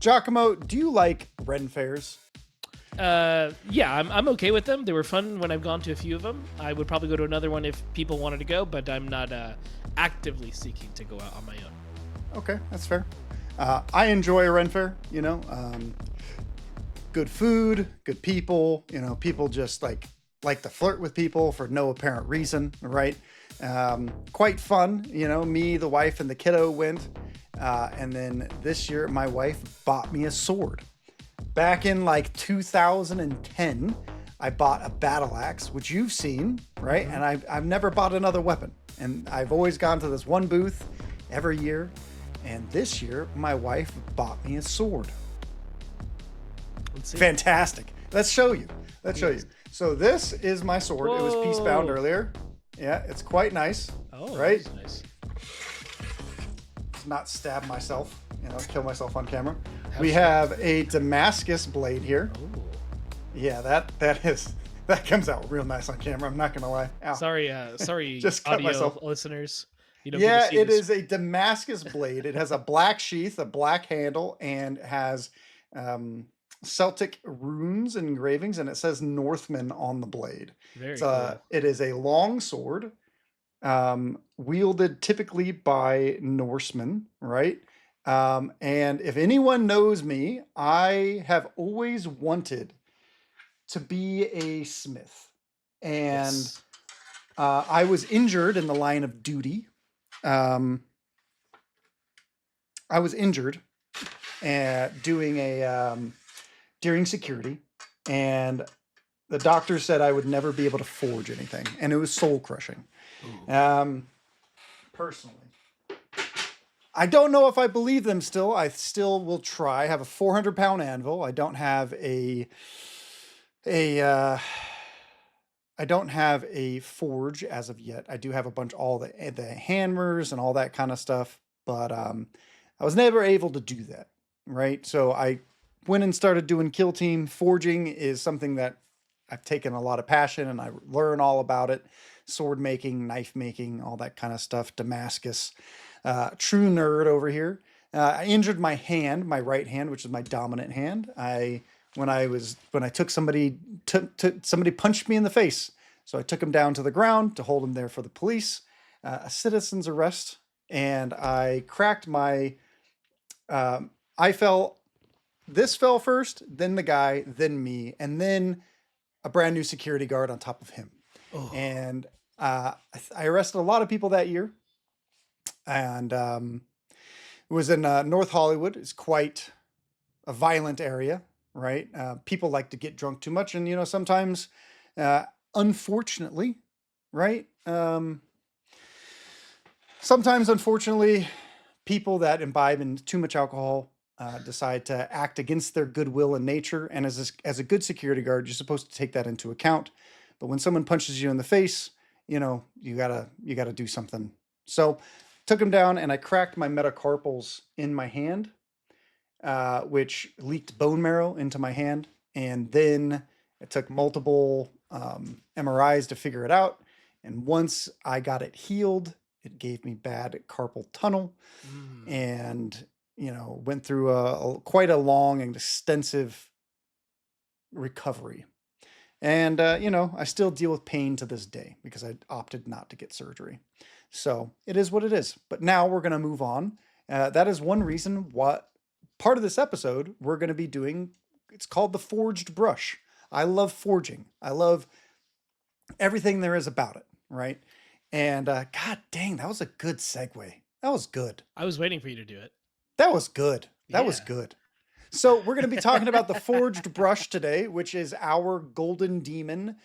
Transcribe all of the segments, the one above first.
Giacomo, do you like Ren fairs? Yeah, I'm okay with them. They were fun when I've gone to a few of them. I would probably go to another one if people wanted to go, but I'm not actively seeking to go out on my own. Okay, that's fair. I enjoy a Ren fair, good food, good people, people just like to flirt with people for no apparent reason, right? Quite fun, me, the wife, and the kiddo went. And then this year, my wife bought me a sword. Back in like 2010, I bought a battle axe, which you've seen, right? Mm-hmm. And I've never bought another weapon. And I've always gone to this one booth every year. And this year, my wife bought me a sword. Let's see. Fantastic. Let's show you. So this is my sword. It was piece bound earlier. Yeah, it's quite nice. Oh, right? That's nice. Not stab myself, kill myself on camera. We have a Damascus blade here. Ooh. Yeah, that comes out real nice on camera. I'm not gonna lie. Ow. Sorry, Just cut audio myself. listeners. You don't Yeah, get to see it this. is a Damascus blade. It has a black sheath, a black handle, and has Celtic runes and engravings, and it says Northman on the blade. Very cool. It is a long sword, wielded typically by Norsemen, right? And if anyone knows me, I have always wanted to be a smith. And Yes. I was injured in the line of duty. I was injured during security, and the doctor said I would never be able to forge anything, and it was soul crushing. Personally, I don't know if I believe them still. I still will try. I have a 400-pound anvil. I don't have I don't have a forge as of yet. I do have all the hammers and all that kind of stuff, but I was never able to do that, right? So I went and started doing kill team. Forging is something that I've taken a lot of passion, and I learn all about it. Sword making, knife making, all that kind of stuff. Damascus. True nerd over here. I injured my hand, my right hand, which is my dominant hand. When I took somebody punched me in the face. So I took him down to the ground to hold him there for the police, a citizen's arrest, and I cracked my. I fell. This fell first, then the guy, then me, and then a brand new security guard on top of him. Oh. And I arrested a lot of people that year, and it was in North Hollywood. It's quite a violent area, right? People like to get drunk too much, and sometimes, unfortunately, right? Sometimes, unfortunately, people that imbibe in too much alcohol decide to act against their goodwill and nature. And as a good security guard, you're supposed to take that into account. But when someone punches you in the face, you gotta do something. So took him down, and I cracked my metacarpals in my hand, which leaked bone marrow into my hand. And then it took multiple MRIs to figure it out. And once I got it healed, it gave me bad carpal tunnel, and went through quite a long and extensive recovery. And I still deal with pain to this day because I opted not to get surgery. So it is what it is. But now we're going to move on. That is one reason what part of this episode we're going to be doing. It's called the forged brush. I love forging. I love everything there is about it, right? And God dang, that was a good segue. That was good. I was waiting for you to do it. That was good. That was Yeah. good. So we're going to be talking about the forged brush today, which is our Golden Demon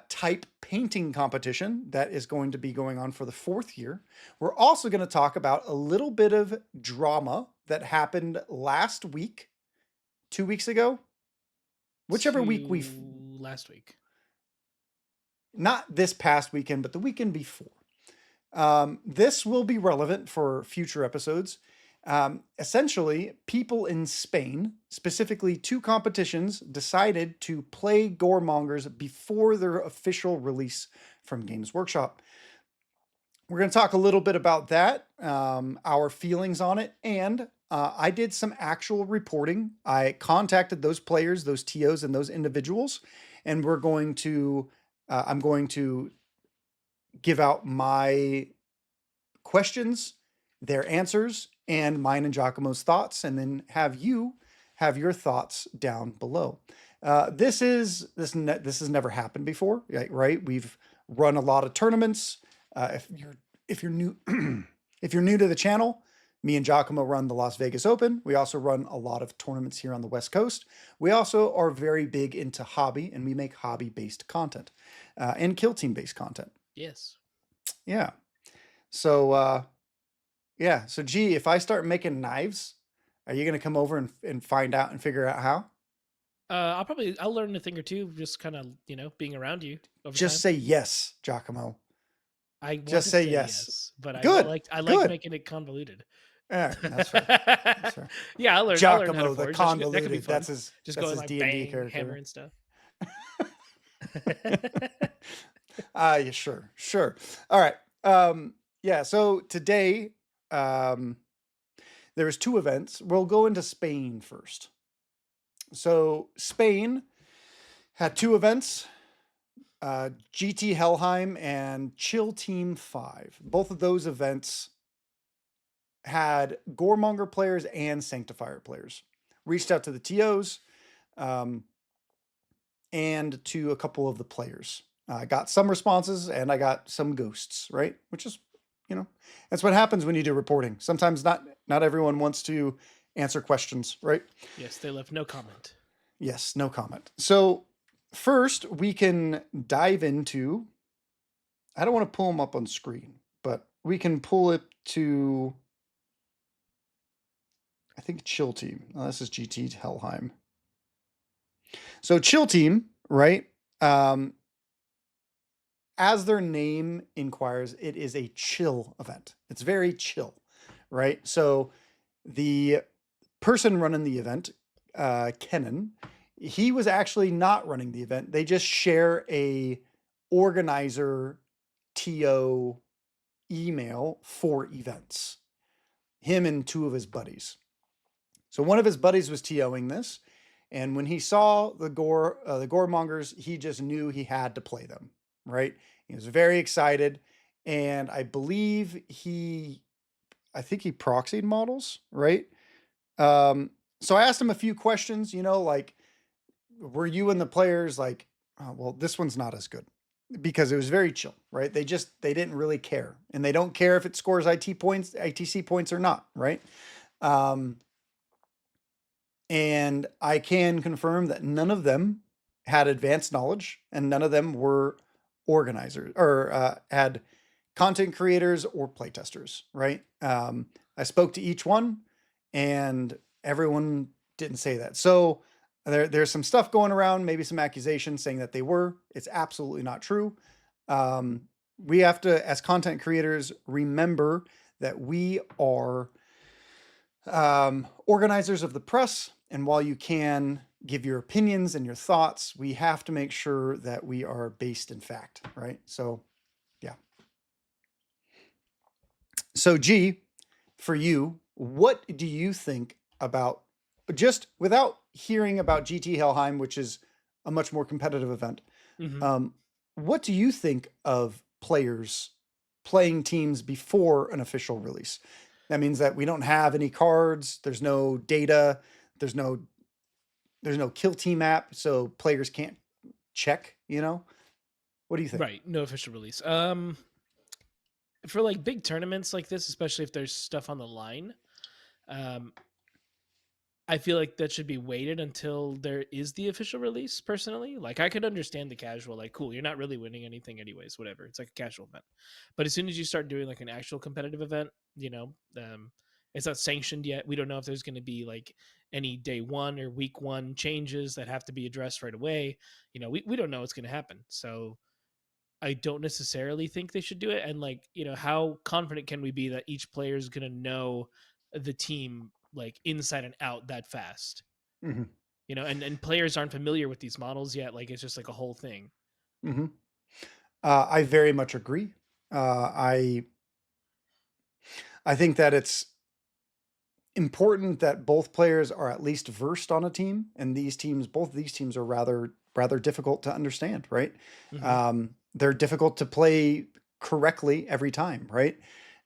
type painting competition that is going to be going on for the 4th year. We're also going to talk about a little bit of drama that happened last week, 2 weeks ago, whichever week last week. Not this past weekend, but the weekend before. This will be relevant for future episodes. Essentially, people in Spain, specifically 2 competitions, decided to play Goremongers before their official release from Games Workshop. we're going to talk a little bit about that, our feelings on it, and I did some actual reporting. I contacted those players, those TOs, and those individuals, and I'm going to give out my questions, their answers, and mine and Giacomo's thoughts, and then have you have your thoughts down below. This has never happened before, right? We've run a lot of tournaments. If you're new if you're new to the channel, me and Giacomo run the Las Vegas Open. We also run a lot of tournaments here on the West Coast. We also are very big into hobby, and we make hobby-based content and kill team-based content. Yes. Yeah. So yeah. So G, if I start making knives, are you gonna come over and find out and figure out how? I'll learn a thing or two, just kind of being around you over Just time. say yes, Giacomo. I want Just to say say yes. yes, but Good. I like Good. making it convoluted. All right, that's fair. That's fair. Yeah, I'll learn how to Giacomo the forge. That could be convoluted. fun. Just That's going his like D&D bang, hammer character. and stuff. Yeah, sure, sure. All right. Yeah. So today, um, there was two events. We'll go into Spain first. So Spain had two events. GT Helheim and Chill Team 5. Both of those events had Goremonger players and Sanctifier players. Reached out to the TOs and to a couple of the players. I got some responses and I got some ghosts, right? Which is, that's what happens when you do reporting. Sometimes not everyone wants to answer questions, right? Yes, they left no comment. Yes, no comment. So first, we can dive into. I don't want to pull them up on screen, but we can pull it to. I think Chill Team. Oh, this is GT Helheim. So Chill Team, right? As their name inquires, it is a chill event. It's very chill, right? So the person running the event, Kenan, he was actually not running the event. They just share a organizer TO email for events. Him and two of his buddies. So one of his buddies was TOing this, and when he saw the Goremongers, he just knew he had to play them, right? He was very excited, and I think he proxied models, right? So I asked him a few questions, like, were you and the players like, oh, well, this one's not as good because it was very chill, right? They didn't really care, and they don't care if it scores ITC points or not, right? And I can confirm that none of them had advanced knowledge, and none of them were organizers or had content creators or playtesters, right? I spoke to each one, and everyone didn't say that. So there's some stuff going around, maybe some accusations saying that they were. It's absolutely not true. We have to, as content creators, remember that we are organizers of the press. And while you can give your opinions and your thoughts, we have to make sure that we are based in fact, right? So, yeah. So, G, for you, what do you think about, just without hearing about GT Helheim, which is a much more competitive event? What do you think of players playing teams before an official release? That means that we don't have any cards. There's no data. There's no kill team app, so players can't check. What do you think? Right, no official release. For like big tournaments like this, especially if there's stuff on the line, I feel like that should be waited until there is the official release. Personally, like I could understand the casual, like, cool, you're not really winning anything anyways, whatever. It's like a casual event. But as soon as you start doing like an actual competitive event, it's not sanctioned yet. We don't know if there's going to be like any day one or week one changes that have to be addressed right away. We don't know what's going to happen. So I don't necessarily think they should do it. And like, how confident can we be that each player is going to know the team like inside and out that fast? Mm-hmm. And players aren't familiar with these models yet. Like it's just like a whole thing. Mm-hmm. I very much agree. I I think that it's important that both players are at least versed on a team, and both of these teams are rather difficult to understand, right? Hmm. They're difficult to play correctly every time, right?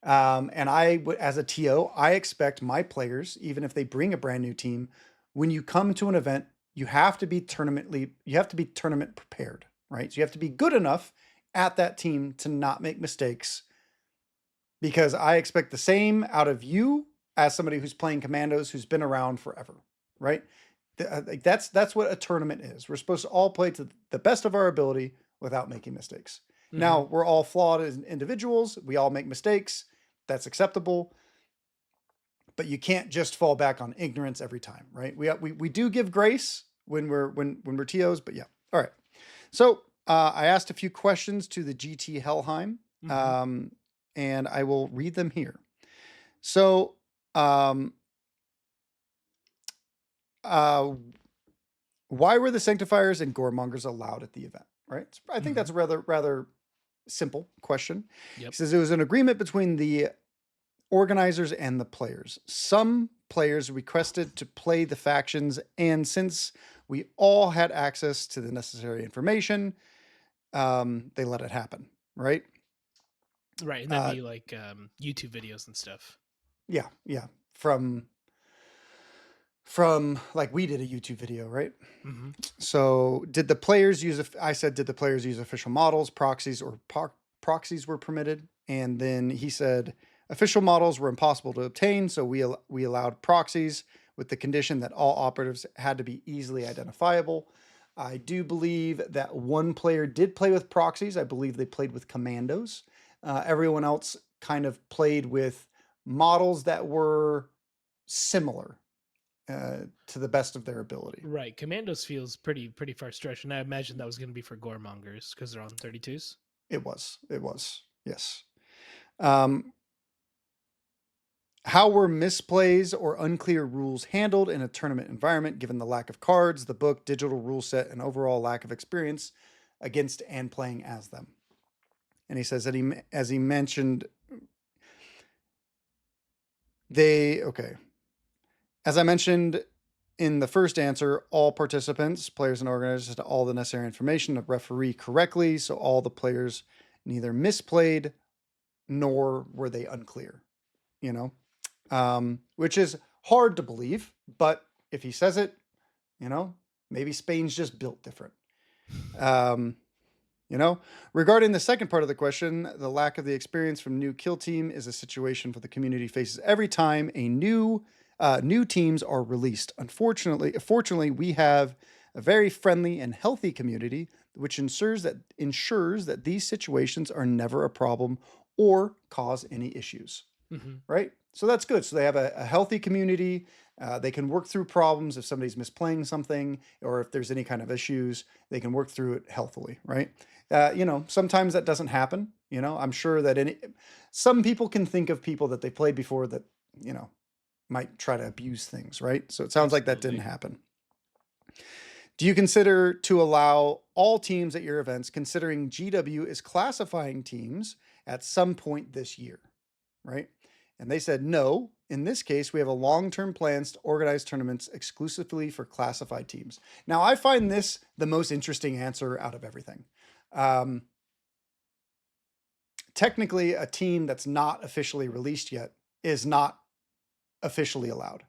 And as a TO, I expect my players, even if they bring a brand new team, when you come to an event, you have to be tournament prepared, right? So you have to be good enough at that team to not make mistakes, because I expect the same out of you as somebody who's playing Commandos who's been around forever, right? Like that's what a tournament is. We're supposed to all play to the best of our ability without making mistakes. Hmm. Now, we're all flawed as individuals. We all make mistakes. That's acceptable. But you can't just fall back on ignorance every time, right? We do give grace when we're TOs, but yeah. All right. So I asked a few questions to the GT Helheim, Hmm. um, and I will read them here. So, um, uh, why were the Sanctifiers and Goremongers allowed at the event? Right. I think that's Hmm. a rather simple question. He Yep. says it was an agreement between the organizers and the players. Some players requested to play the factions, and since we all had access to the necessary information, they let it happen. Right. Right, and that'd Uh, be like YouTube videos and stuff. yeah. Yeah. From like we did a YouTube video, right? Hmm. So, did the players use? I said, did the players use official models, proxies, or proxies were permitted? And then he said, official models were impossible to obtain, so we allowed proxies with the condition that all operatives had to be easily identifiable. I do believe that one player did play with proxies. I believe they played with commandos. Everyone else kind of played with models that were similar to the best of their ability. Right, Commandos feels pretty far stretched, and I imagine that was going to be for Goremongers because they're on 32s. It was, yes. Um, how were misplays or unclear rules handled in a tournament environment, given the lack of cards, the book, digital rule set, and overall lack of experience against and playing as them? And he says that as he mentioned, okay. As I mentioned in the first answer, all participants, players and organizers, had all the necessary information to referee correctly, so all the players neither misplayed nor were they unclear, you know, which is hard to believe. But if he says it, maybe Spain's just built different. Um, regarding the second part of the question, the lack of the experience from new kill team is a situation for the community faces every time a new teams are released. Fortunately, we have a very friendly and healthy community, which ensures that these situations are never a problem or cause any issues. Hmm. Right? So that's good. So they have a healthy community. They can work through problems if somebody's misplaying something or if there's any kind of issues. They can work through it healthily, right? Sometimes that doesn't happen. I'm sure that some people can think of people that they played before that you know might try to abuse things, right? So it sounds like that didn't Absolutely. happen. Do you consider to allow all teams at your events, considering GW is classifying teams at some point this year, right? And they said no. In this case, we have a long-term plans to organize tournaments exclusively for classified teams. Now, I find this the most interesting answer out of everything. Um, Technically, a team that's not officially released yet is not officially allowed.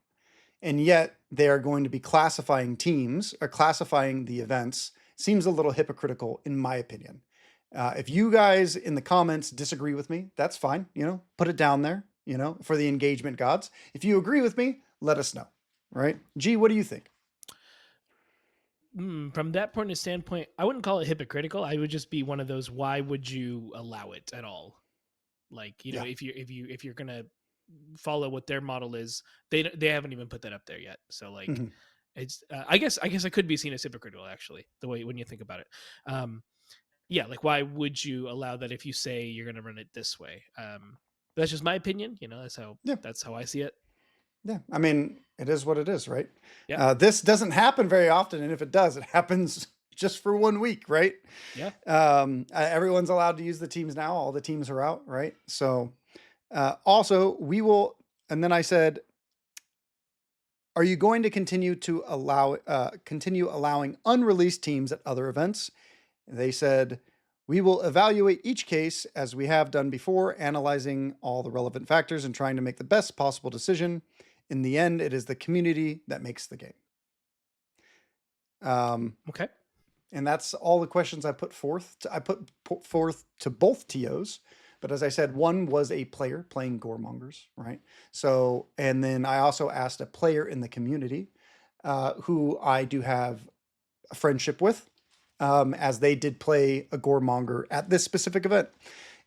And yet they are going to be classifying teams or classifying the events. Seems a little hypocritical, in my opinion. If you guys in the comments disagree with me, that's fine. Put it down there, for the engagement gods. If you agree with me, let us know. Right? G, what do you think? From that point of standpoint, I wouldn't call it hypocritical. I would just be one of those. Why would you allow it at all? Like, Yeah. if you're gonna follow what their model is, they haven't even put that up there yet. So like, Mhm. it's I guess I could be seen as hypocritical actually. The way when you think about it, um, yeah, like why would you allow that if you say you're gonna run it this way? That's just my opinion. Yeah. That's how I see it. Yeah. I mean, it is what it is, right? Yeah, This doesn't happen very often. And if it does, it happens just for 1 week, right? yeah. Everyone's allowed to use the teams now. All the teams are out, right? So Also, we will, and then I said, are you going to continue allowing unreleased teams at other events? They said, we will evaluate each case as we have done before, analyzing all the relevant factors and trying to make the best possible decision. In the end, it is the community that makes the game. Okay. And that's all the questions I put forth. I put forth to both TOs. But as I said, one was a player playing Goremongers, right? So, and then I also asked a player in the community who I do have a friendship with, as they did play a Goremonger at this specific event.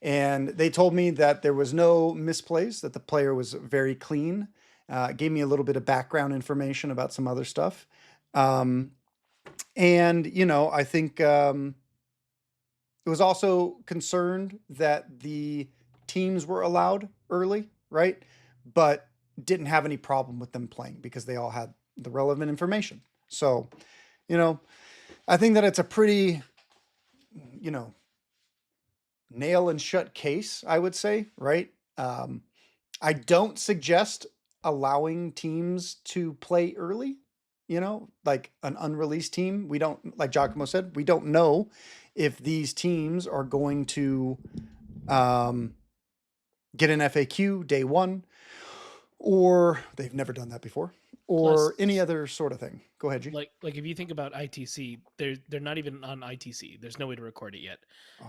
And they told me that there was no misplays, that the player was very clean. Gave me a little bit of background information about some other stuff. And, I think it was also concerned that the teams were allowed early, right? But didn't have any problem with them playing because they all had the relevant information. So, you know, I think that it's a pretty, you know, nail and shut case, I would say, right? I don't suggest allowing teams to play early, like an unreleased team. We don't, like Giacomo said, we don't know if these teams are going to get an FAQ day one, or they've never done that before, or any Plus, other sort of thing. Go ahead, G. like if you think about ITC, they're not even on ITC. There's no way to record it yet.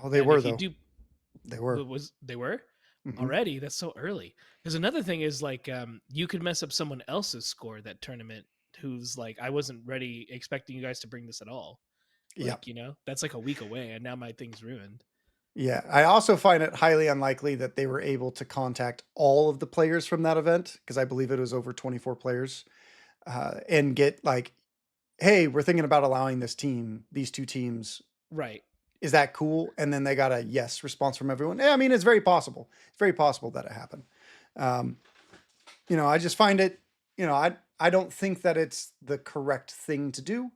Oh, they And were if you though. do, They were. was they were Hmm. already? That's so early. Because another thing is like you could mess up someone else's score that tournament. Who's like, I wasn't ready, expecting you guys to bring this at all. Yeah. Like, that's like a week away, and now my thing's ruined. Yeah. I also find it highly unlikely that they were able to contact all of the players from that event, because I believe it was over 24 players, and get like, hey, we're thinking about allowing these two teams. Right. Is that cool? And then they got a yes response from everyone. Yeah, I mean, it's very possible. It's very possible that it happened. Um, I just find it, I don't think that it's the correct thing to do,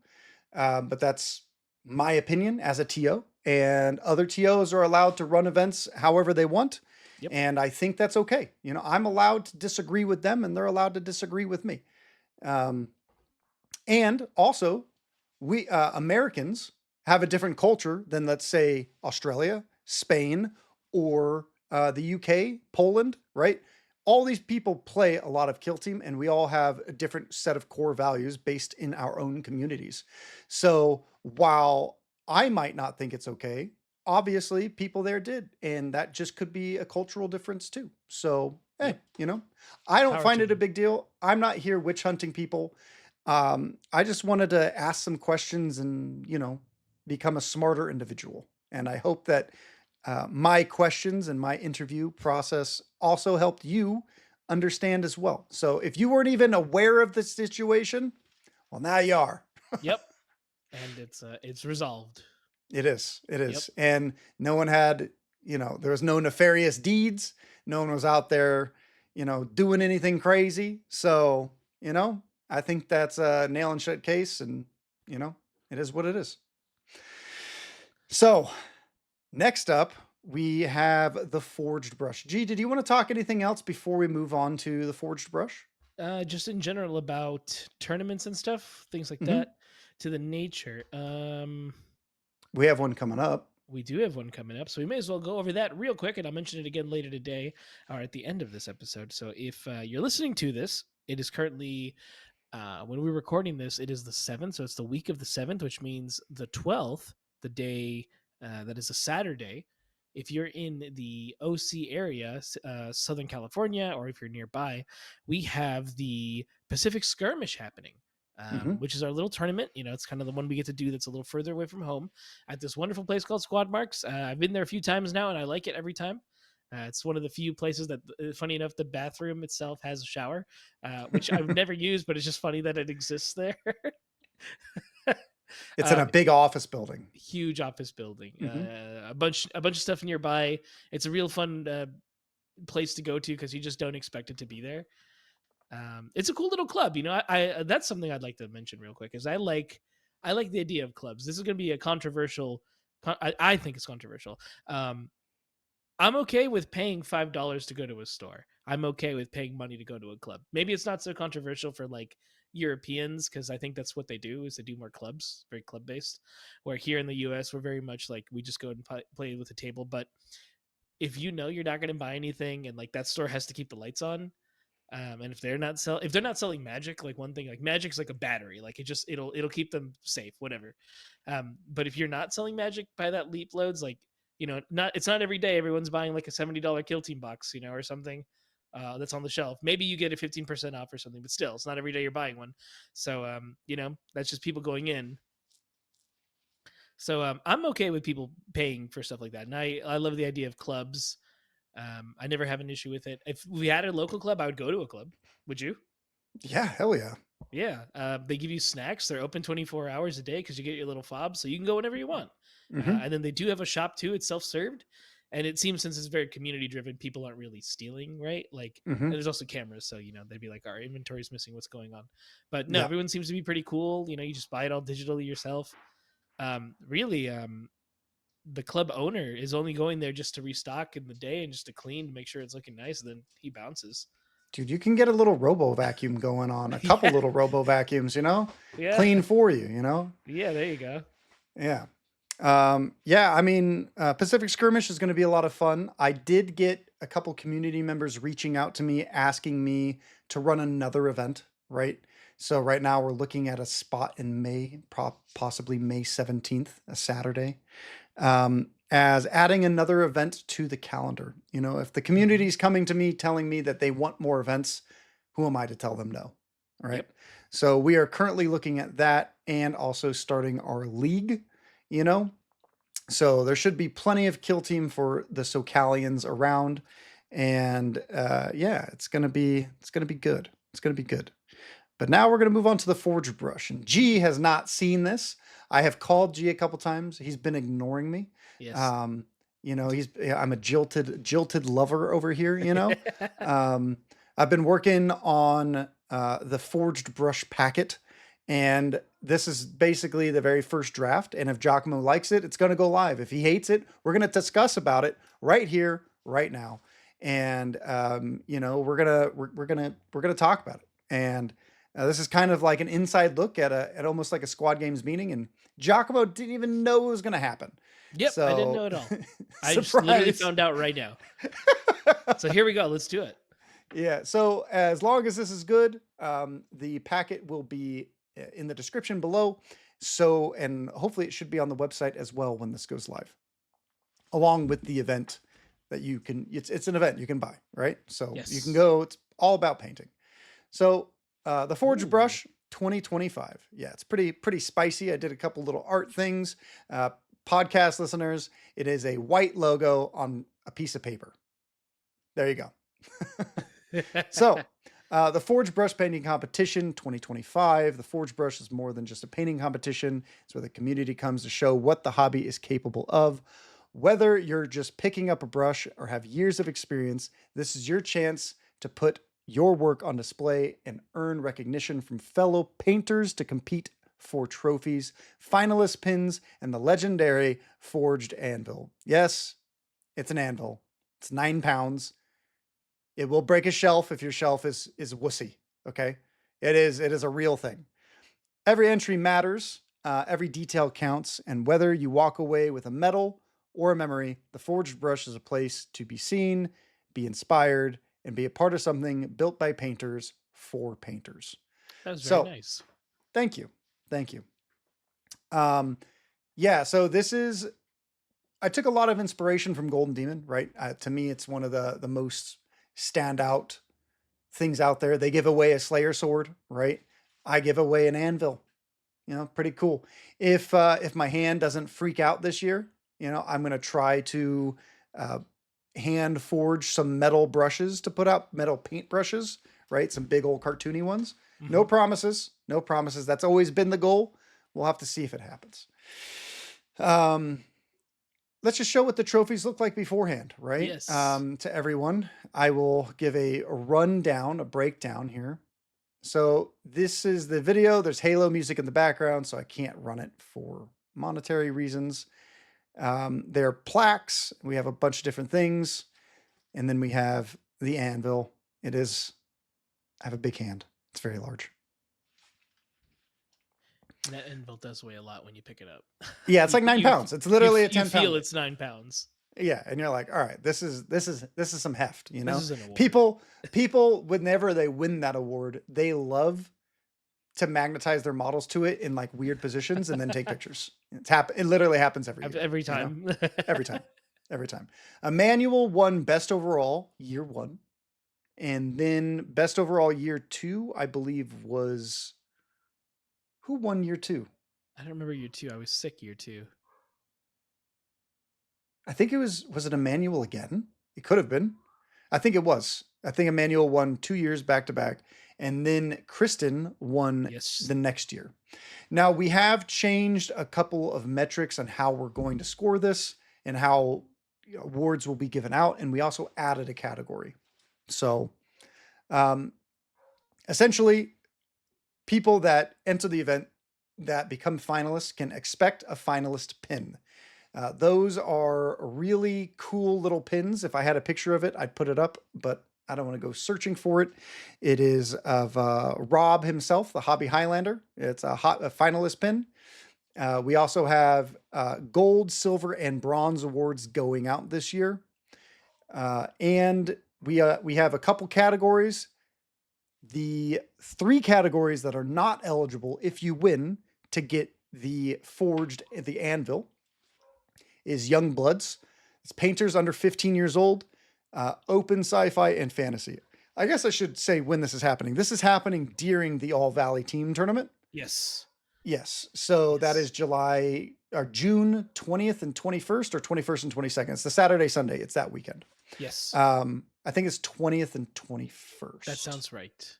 but that's my opinion as a TO. And other TOs are allowed to run events however they want. Yep. And I think that's okay. I'm allowed to disagree with them and they're allowed to disagree with me. Um, and also, we Americans have a different culture than, let's say, Australia, Spain, or the UK, Poland, right? All these people play a lot of Kill Team, and we all have a different set of core values based in our own communities. So while I might not think it's okay, obviously people there did, and that just could be a cultural difference too. So, hey, Yep. I don't Power find to it a them. big deal. I'm not here witch hunting people. I just wanted to ask some questions and, become a smarter individual. And I hope that my questions and my interview process also helped you understand as well. So if you weren't even aware of the situation, well, now you are. Yep. And it's resolved. It is. It Yep. is. And no one had, there was no nefarious deeds. No one was out there, doing anything crazy. So, I think that's a nail and shut case. And, it is what it is. So, next up, we have the forged brush. G, did you want to talk anything else before we move on to the forged brush? Just in general about tournaments and stuff, things like Hmm. that, to the nature. We have one coming up. We do have one coming up, so we may as well go over that real quick, and I'll mention it again later today or at the end of this episode. So if you're listening to this, it is currently when we're recording this, it is the 7th, so it's the week of the 7th, which means the 12th, the day that is a Saturday. If you're in the OC area, Southern California, or if you're nearby, we have the Pacific Skirmish happening, Hmm. which is our little tournament. It's kind of the one we get to do that's a little further away from home at this wonderful place called Squad Marks. I've been there a few times now, and I like it every time. It's one of the few places that, funny enough, the bathroom itself has a shower, which I've never used, but it's just funny that it exists there. It's in a big office building. Huge office building, Hmm. a bunch of stuff nearby. It's a real fun place to go to because you just don't expect it to be there. It's a cool little club. I that's something I'd like to mention real quick. Is I like the idea of clubs. This is going to be a controversial. I think it's controversial. Um, I'm okay with paying $5 to go to a store. I'm okay with paying money to go to a club. Maybe it's not so controversial for like Europeans because I think that's what they do is they do more clubs, very club based. Where here in the US we're very much like we just go and play with a table. But if you know you're not going to buy anything and like that store has to keep the lights on, and if they're not selling magic, like one thing like magic's like a battery, like it'll keep them safe, whatever. But if you're not selling magic by that leap loads, like not it's not every day everyone's buying like a $70 kill team box, or something that's on the shelf. Maybe you get a 15% off or something, but still, it's not every day you're buying one. So that's just people going in. So I'm okay with people paying for stuff like that, and I love the idea of clubs. I never have an issue with it. If we had a local club, I would go to a club. Would you? Yeah, hell yeah. Yeah. They give you snacks. They're open 24 hours a day because you get your little fob, so you can go whenever you want. Hmm. And then they do have a shop too. It's self served. And it seems since it's very community driven, people aren't really stealing, right? Like, Hmm. and there's also cameras, so they'd be like, "Our inventory is missing. What's going on?" But no, Yeah. everyone seems to be pretty cool. You just buy it all digitally yourself. Really, the club owner is only going there just to restock in the day and just to clean to make sure it's looking nice. And then he bounces. Dude, you can get a little robo vacuum going on, a couple Yeah, little robo vacuums, yeah, clean for you. yeah. There you go. Yeah. Yeah, I mean, Pacific Skirmish is going to be a lot of fun. I did get a couple community members reaching out to me asking me to run another event, right? So right now we're looking at a spot in May, possibly May 17th, a Saturday, as adding another event to the calendar. If the community Hmm. is coming to me telling me that they want more events, who am I to tell them no? All right. Yep. So we are currently looking at that and also starting our league, you know. So there should be plenty of kill team for the Socalians around, and yeah, it's gonna be good. It's gonna be good. But now we're gonna move on to the Forge Brush, and G has not seen this. I have called G a couple times. He's been ignoring me. Yes. Um, I'm a jilted lover over here. Um, I've been working on the Forged Brush packet, and this is basically the very first draft. And if Giacomo likes it, it's going to go live. If he hates it, we're going to discuss about it right here, right now. And we're gonna talk about it. And this is kind of like an inside look at almost like a Squad Games meeting. And Giacomo didn't even know it was going to happen. Yep. I didn't So know at all. I just literally surprise. found out right now. So here we go. Let's do it. Yeah. So as long as this is good, the packet will be in the description below. So, and hopefully it should be on the website as well when this goes live, along with the event that you can. It's an event you can buy, right? So you can Yes. go. It's all about painting. So the Forge Ooh. Brush 2025. Yeah, it's pretty spicy. I did a couple little art things. Podcast listeners, it is a white logo on a piece of paper. There you go. So, the Forge Brush Painting Competition 2025. The Forge Brush is more than just a painting competition. It's where the community comes to show what the hobby is capable of. Whether you're just picking up a brush or have years of experience, this is your chance to put your work on display and earn recognition from fellow painters to compete for trophies, finalist pins, and the legendary Forged Anvil. Yes, it's an anvil. It's 9 pounds. It will break a shelf if your shelf is wussy. Okay, it is a real thing. Every entry matters. Every detail counts, and whether you walk away with a medal or a memory, the Forged Brush is a place to be seen, be inspired, and be a part of something built by painters for painters. That was very So, nice. thank you, thank you. Um, yeah. So this is. I took a lot of inspiration from Golden Demon. Right. To me, it's one of the most standout things out there. They give away a Slayer sword, right? I give away an anvil. Pretty cool. If my hand doesn't freak out this year, I'm gonna try to uh, hand forge some metal brushes to put out metal paint brushes, right? Some big old cartoony ones. No Hmm. promises. No promises. That's always been the goal. We'll have to see if it happens. Um, let's just show what the trophies look like beforehand, right? Yes. To everyone, I will give a rundown, a breakdown here. So this is the video. There's Halo music in the background, so I can't run it for monetary reasons. They're plaques. We have a bunch of different things. And then we have the anvil. I have a big hand. It's very large. And that anvil does weigh a lot when you pick it up. Yeah, it's like 9 pounds. It's literally a you 10 feel pounder. it's 9 pounds. Yeah, and you're like, all right, this is some heft, you know. This is an award. People whenever they win that award, they love to magnetize their models to it in like weird positions and then take pictures. It literally happens every year, Every time. You know? Every time. Emmanuel won best overall year 1. And then best overall year 2, I believe was who won year 2? I don't remember year 2. I was sick year 2. I think it was it Emmanuel again? It could have been. I think it was. I think Emmanuel won 2 years back to back. And then Kristen won the next year. Now, we have changed a couple of metrics on how we're going to score this and how awards will be given out. And we also added a category. So, essentially, people that enter the event that become finalists can expect a finalist pin. Those are really cool little pins. If I had a picture of it, I'd put it up, but I don't want to go searching for it. It is of Rob himself, the Hobby Highlander. It's a finalist pin. We also have gold, silver, and bronze awards going out this year. And we have a couple categories. The 3 categories that are not eligible if you win to get the forged, the anvil, is Young Bloods. It's painters under 15 years old, open sci-fi and fantasy. I guess I should say when this is happening. This is happening during the All Valley Team Tournament. Yes. So that is June 20th and 21st, or 21st and 22nd. It's the Saturday, Sunday. It's that weekend. Yes. I think it's 20th and 21st. That sounds right.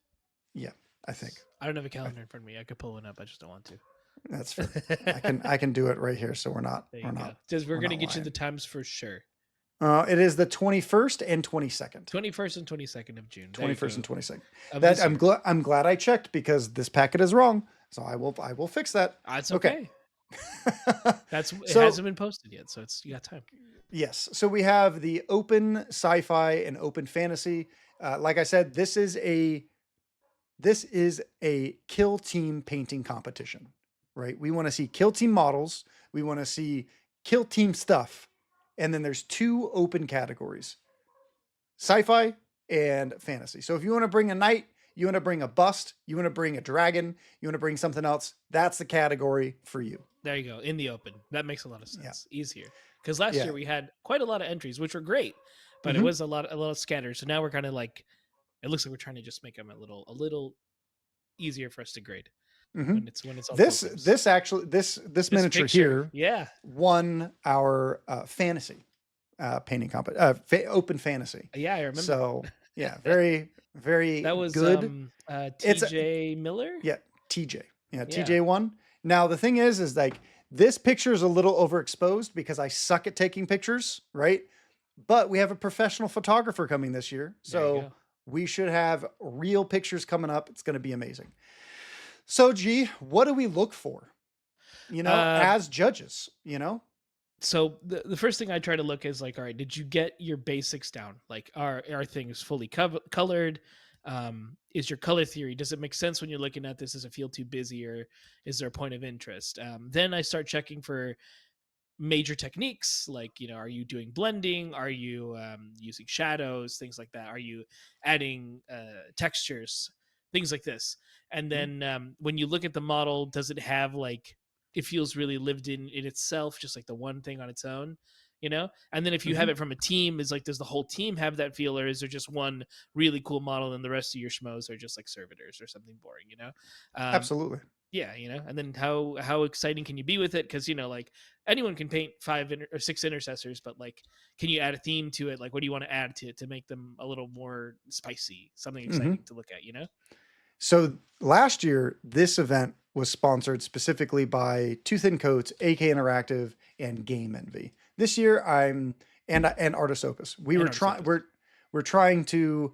Yeah, I think. I don't have a calendar in front of me. I could pull one up. I just don't want to. That's fair. I can do it right here, so we're not. We're going to get you the times for sure. It is the 21st and 22nd. 21st and 22nd of June. 21st and 22nd. I'm glad I checked, because this packet is wrong. So I will fix that. It's okay. It hasn't been posted yet, so you got time. Yes. So we have the open sci-fi and open fantasy. Like I said, this is a kill team painting competition, right? We want to see kill team models. We want to see kill team stuff. And then there's 2 open categories, sci-fi and fantasy. So if you want to bring a knight, you want to bring a bust, you want to bring a dragon, you want to bring something else, that's the category for you. There you go. In the open. That makes a lot of sense. Yeah. Easier. Because last year we had quite a lot of entries, which were great, but it was a lot scattered. So now we're kind of like, it looks like we're trying to just make them a little easier for us to grade. When it's all this miniature picture, here won our fantasy painting open fantasy. Yeah, I remember. So yeah, very that was good. TJ Miller. Yeah, TJ. Yeah, TJ won. Now the thing is like, this picture is a little overexposed because I suck at taking pictures, right? But we have a professional photographer coming this year, so we should have real pictures coming up. It's going to be amazing. So, G, what do we look for, as judges, So the first thing I try to look is like, all right, did you get your basics down? Like, are things fully colored? Is your color theory, does it make sense when you're looking at this? Does it feel too busy, or is there a point of interest? Then I start checking for major techniques, like, are you doing blending? Are you using shadows, things like that? Are you adding textures, things like this? And then when you look at the model, does it have like, it feels really lived in itself, just like the one thing on its own, and then if you have it from a team, is like, does the whole team have that feel, or is there just one really cool model and the rest of your schmoes are just like servitors or something boring? Absolutely. Yeah, and then how exciting can you be with it? Because like, anyone can paint 5 or 6 intercessors, but like, can you add a theme to it? Like, what do you want to add to make them a little more spicy, something exciting to look at? So last year, this event was sponsored specifically by Two Thin Coats, AK Interactive, and Game Envy. This year, and Artis Opus. We're trying to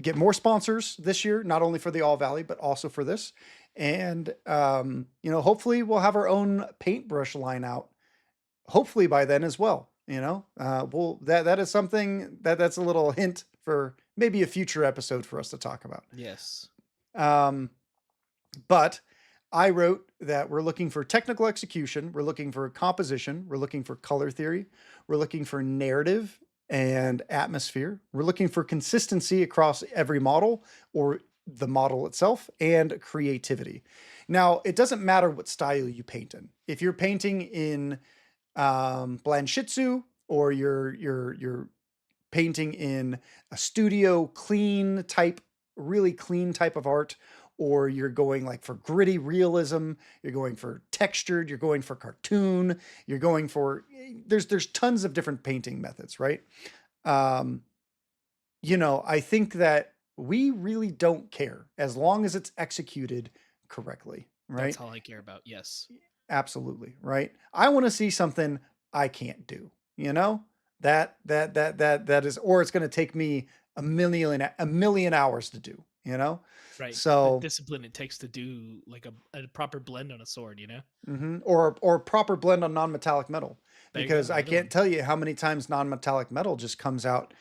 get more sponsors this year, not only for the All Valley, but also for this. And hopefully we'll have our own paintbrush line out hopefully by then as well. Well, that is something that's a little hint for maybe a future episode for us to talk about. Yes. Um, but I wrote that we're looking for technical execution, we're looking for composition, we're looking for color theory, we're looking for narrative and atmosphere, we're looking for consistency across every model or the model itself, and creativity. Now, it doesn't matter what style you paint in. If you're painting in Blanshitsu, or you're painting in a studio clean type, really clean type of art, or you're going like for gritty realism, you're going for textured, you're going for cartoon, you're going for there's tons of different painting methods, right? Um, I think that we really don't care as long as it's executed correctly, That's right? all I care about. Yes. Absolutely, right? I want to see something I can't do, you know? That is, or it's going to take me a million hours to do, you know? Right. The So, discipline it takes to do like a proper blend on a sword, you know? or proper blend on non-metallic metal, There you go. because I Another can't one. tell you how many times non-metallic metal just comes out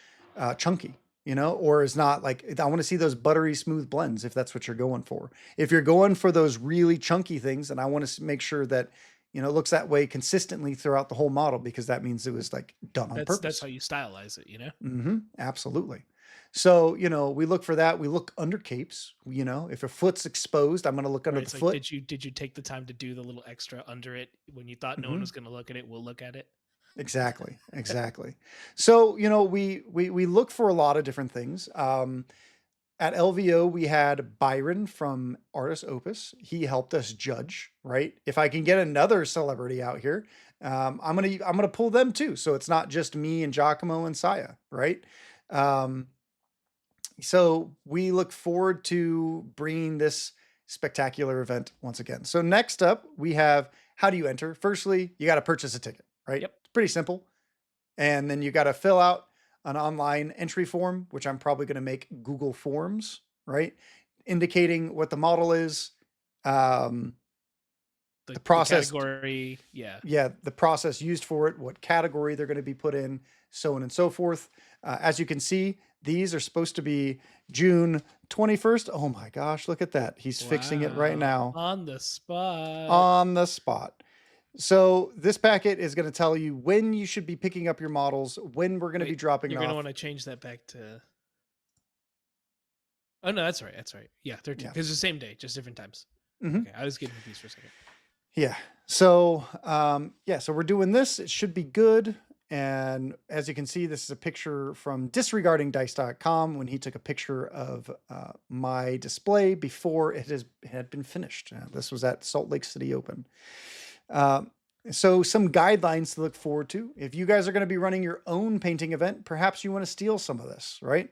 chunky, or is not like, I want to see those buttery smooth blends if that's what you're going for. If you're going for those really chunky things, and I want to make sure that it looks that way consistently throughout the whole model, because that means it was like done on That's how purpose. you stylize it, you know? Absolutely. So, we look for that. We look under capes. If a foot's exposed, I'm going to look under Right. the It's like, foot. did you take the time to do the little extra under it when you thought no one hmm was gonna look at it? We'll look at it. Exactly. Exactly. So, we look for a lot of different things. At LVO, we had Byron from Artist Opus. He helped us judge, right? If I can get another celebrity out here, I'm gonna pull them too. So it's not just me and Giacomo and Saya, right? Um, so we look forward to bringing this spectacular event once again. So next up, we have, how do you enter? Firstly, you got to purchase a ticket, right? Yep. It's pretty simple. And then you got to fill out an online entry form, which I'm probably going to make Google Forms, right? Indicating what the model is, um, the The process, category, yeah. yeah, the process used for it, what category they're going to be put in, so on and so forth. As you can see, these are supposed to be June 21st. Oh my gosh, look at that. He's fixing it right Wow. now On the spot. on the spot. So this packet is going to tell you when you should be picking up your models, when we're going to be Wait, dropping you're gonna off. want to change that back to. Oh no, that's right. That's right. Yeah, 13. Yeah. Because it's the same day, just different times. hmm Okay, I was getting confused for a second. Yeah. So, so we're doing this. It should be good. And as you can see, this is a picture from disregardingdice.com when he took a picture of my display before had been finished. This was at Salt Lake City Open. Um, so some guidelines to look forward to. If you guys are going to be running your own painting event, perhaps you want to steal some of this, right?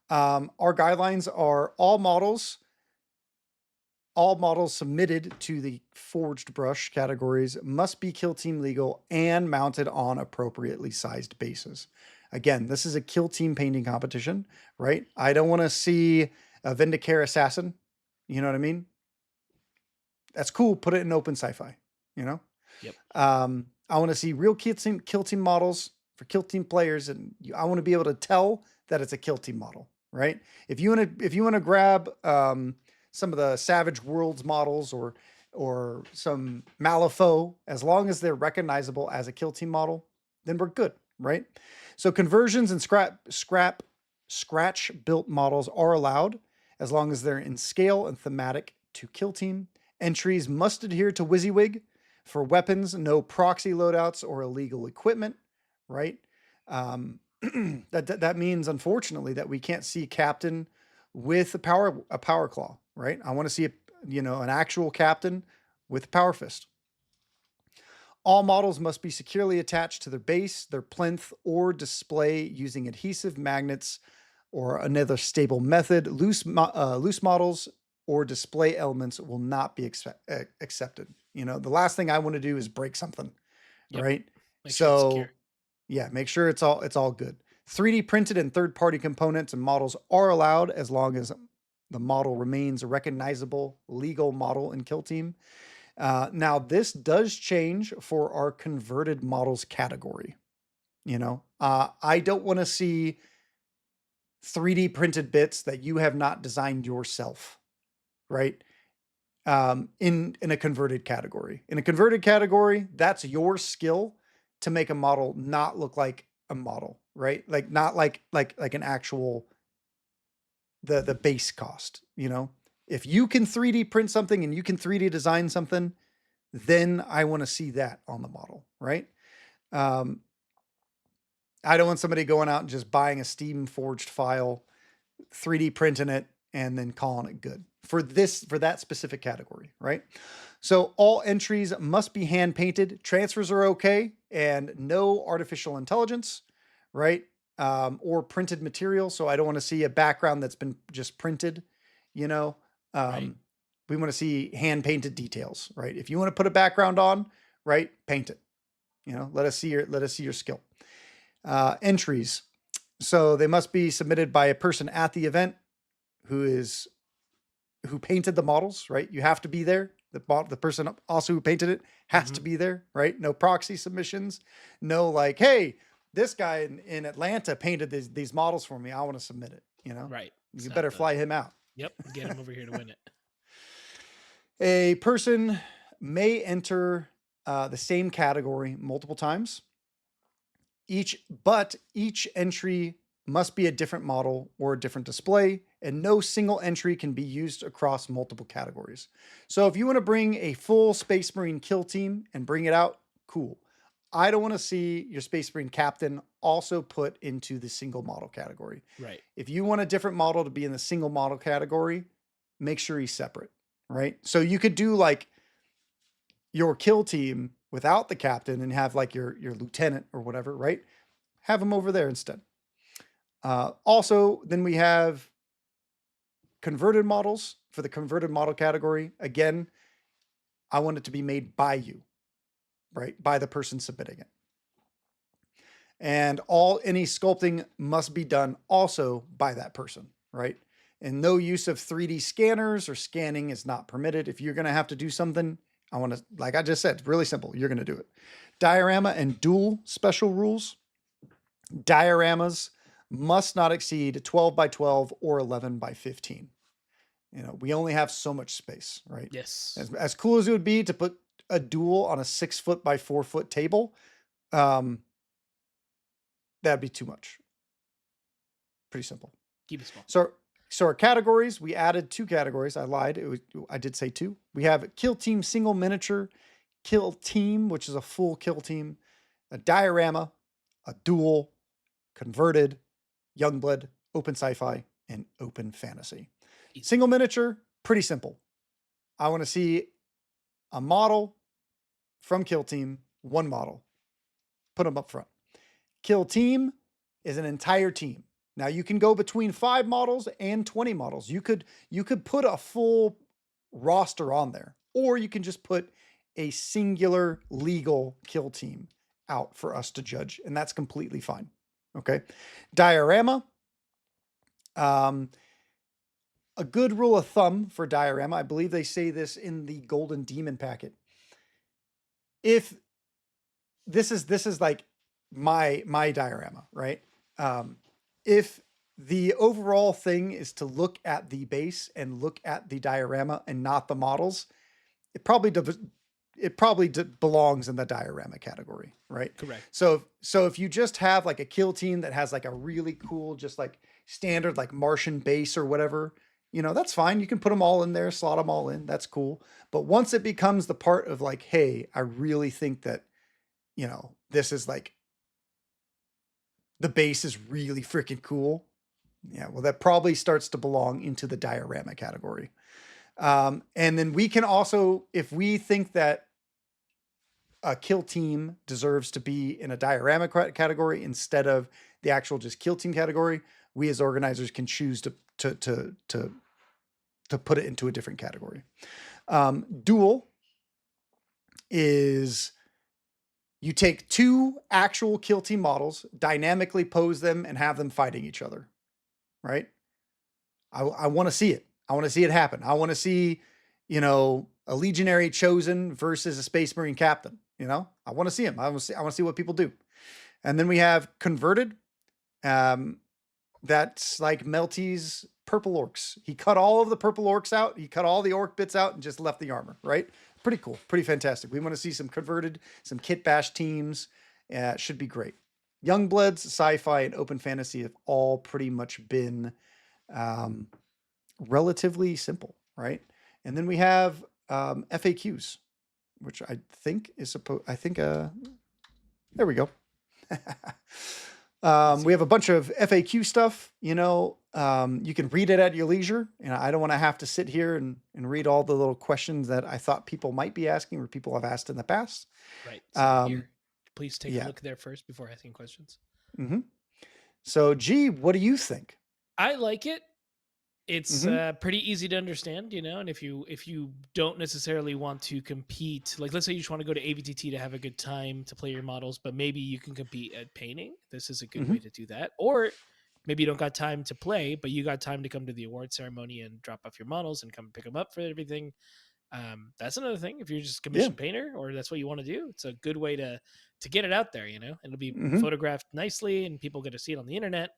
Our guidelines are all models submitted to the forged brush categories must be Kill Team legal and mounted on appropriately sized bases. Again, this is a Kill Team painting competition, right? I don't want to see a Vindicare assassin. You know what I mean? That's cool. Put it in open sci-fi. You know. Yep. I want to see real kill team models for Kill Team players, and I want to be able to tell that it's a Kill Team model, right? If you want to grab some of the Savage Worlds models, or some Malifaux, as long as they're recognizable as a Kill Team model, then we're good, right? So conversions and scratch built models are allowed as long as they're in scale and thematic to Kill Team. Entries must adhere to WYSIWYG. For weapons, no proxy loadouts or illegal equipment, right? That means, unfortunately, that we can't see Captain with a power claw, right? I want to see an actual Captain with a power fist. All models must be securely attached to their base, their plinth, or display using adhesive magnets or another stable method. Loose models or display elements will not be accepted. The last thing I want to do is break something, Yep. right? Make sure it's So secure. yeah, make sure it's all good. 3D printed and third-party components and models are allowed as long as the model remains a recognizable legal model in Kill Team. Now, this does change for our converted models category. I don't want to see 3D printed bits that you have not designed yourself, right? In a converted category. In a converted category, that's your skill to make a model not look like a model, right? Like not like an actual the base cost, If you can 3D print something and you can 3D design something, then I want to see that on the model, right? Um, I don't want somebody going out and just buying a Steam forged file, 3D printing it, and then calling it good for that specific category, right? So all entries must be hand painted. Transfers are okay, and no artificial intelligence, right? Or printed material. So I don't want to see a background that's been just printed, you know. Right. We want to see hand painted details, right? If you want to put a background on, right, paint it. Let us see your skill. Entries. So they must be submitted by a person at the event who painted the models, right? You have to be there. The person also who painted it has to be there, right? No proxy submissions. No like, hey, this guy in Atlanta painted these models for me. I want to submit it. Right. You better fly him out. Yep. Get him over here to win it. A person may enter the same category multiple times. But each entry must be a different model or a different display, and no single entry can be used across multiple categories. So if you want to bring a full Space Marine kill team and bring it out, cool. I don't want to see your Space Marine captain also put into the single model category. Right. If you want a different model to be in the single model category, make sure he's separate, right? So you could do like your kill team without the captain and have like your lieutenant or whatever, right? Have him over there instead. Also, then we have converted models for the converted model category. Again, I want it to be made by you, right? By the person submitting it. And any sculpting must be done also by that person, right? And no use of 3D scanners or scanning is not permitted. If you're going to have to do something, like I just said, it's really simple. You're going to do it. Diorama and dual special rules. Dioramas must not exceed 12 by 12 or 11 by 15. We only have so much space, right? Yes. As cool as it would be to put a duel on a 6 foot by 4 foot table, that'd be too much. Pretty simple. Keep it small. So our categories, we added 2 categories. I lied. I did say 2. We have kill team single miniature, kill team, which is a full kill team, a diorama, a duel, converted, youngblood, open sci-fi, and open fantasy. Easy. Single miniature, pretty simple. I want to see a model from kill team, 1 model. Put them up front. Kill team is an entire team. Now you can go between 5 models and 20 models. You could put a full roster on there, or you can just put a singular legal kill team out for us to judge, and that's completely fine. Okay. Diorama. A good rule of thumb for diorama, I believe they say this in the Golden Demon packet. If this is like my diorama, right? If the overall thing is to look at the base and look at the diorama and not the models, it probably belongs in the diorama category, right? Correct. So if you just have like a kill team that has like a really cool, just like standard like Martian base or whatever, that's fine. You can put them all in there, slot them all in. That's cool. But once it becomes the part of like, hey, I really think that, this is like, the base is really freaking cool. Yeah, well, that probably starts to belong into the diorama category. And then we can also, if we think that a kill team deserves to be in a diorama category instead of the actual just kill team category, we as organizers can choose to put it into a different category. Duel is you take 2 actual kill team models, dynamically pose them, and have them fighting each other, right? I want to see it. I want to see it happen. I want to see, a legionary chosen versus a space marine captain. I want to see him. I want to see what people do. And then we have converted. That's like Melty's purple orcs. He cut all of the purple orcs out. He cut all the orc bits out and just left the armor, right? Pretty cool. Pretty fantastic. We want to see some converted, some kit bash teams. Should be great. Youngbloods, sci-fi, and open fantasy have all pretty much been relatively simple, right? And then we have FAQs, which I think is supposed. There we go. We have a bunch of FAQ stuff. You can read it at your leisure, and I don't want to have to sit here and read all the little questions that I thought people might be asking or people have asked in the past. Right. So here, please take yeah. a look there first before asking questions. Mm-hmm. So, G, what do you think? I like it. It's pretty easy to understand, and if you don't necessarily want to compete, like let's say you just want to go to AVTT to have a good time to play your models, but maybe you can compete at painting. This is a good way to do that. Or maybe you don't got time to play, but you got time to come to the award ceremony and drop off your models and come pick them up for everything. That's another thing. If you're just a commissioned painter or that's what you want to do, it's a good way to get it out there. It'll be photographed nicely and people get to see it on the internet.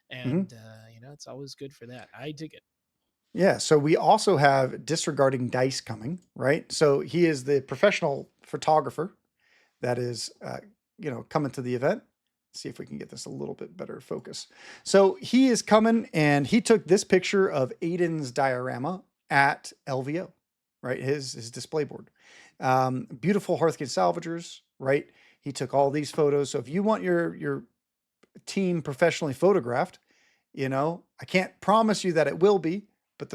And it's always good for that. I dig it. Yeah. So we also have Disregarding Dice coming, right? So he is the professional photographer that is, coming to the event. Let's see if we can get this a little bit better focus. So he is coming, and he took this picture of Aiden's diorama at LVO, right? His display board. Beautiful Hearthgate salvagers, right? He took all these photos. So if you want your team professionally photographed, I can't promise you that it will be, but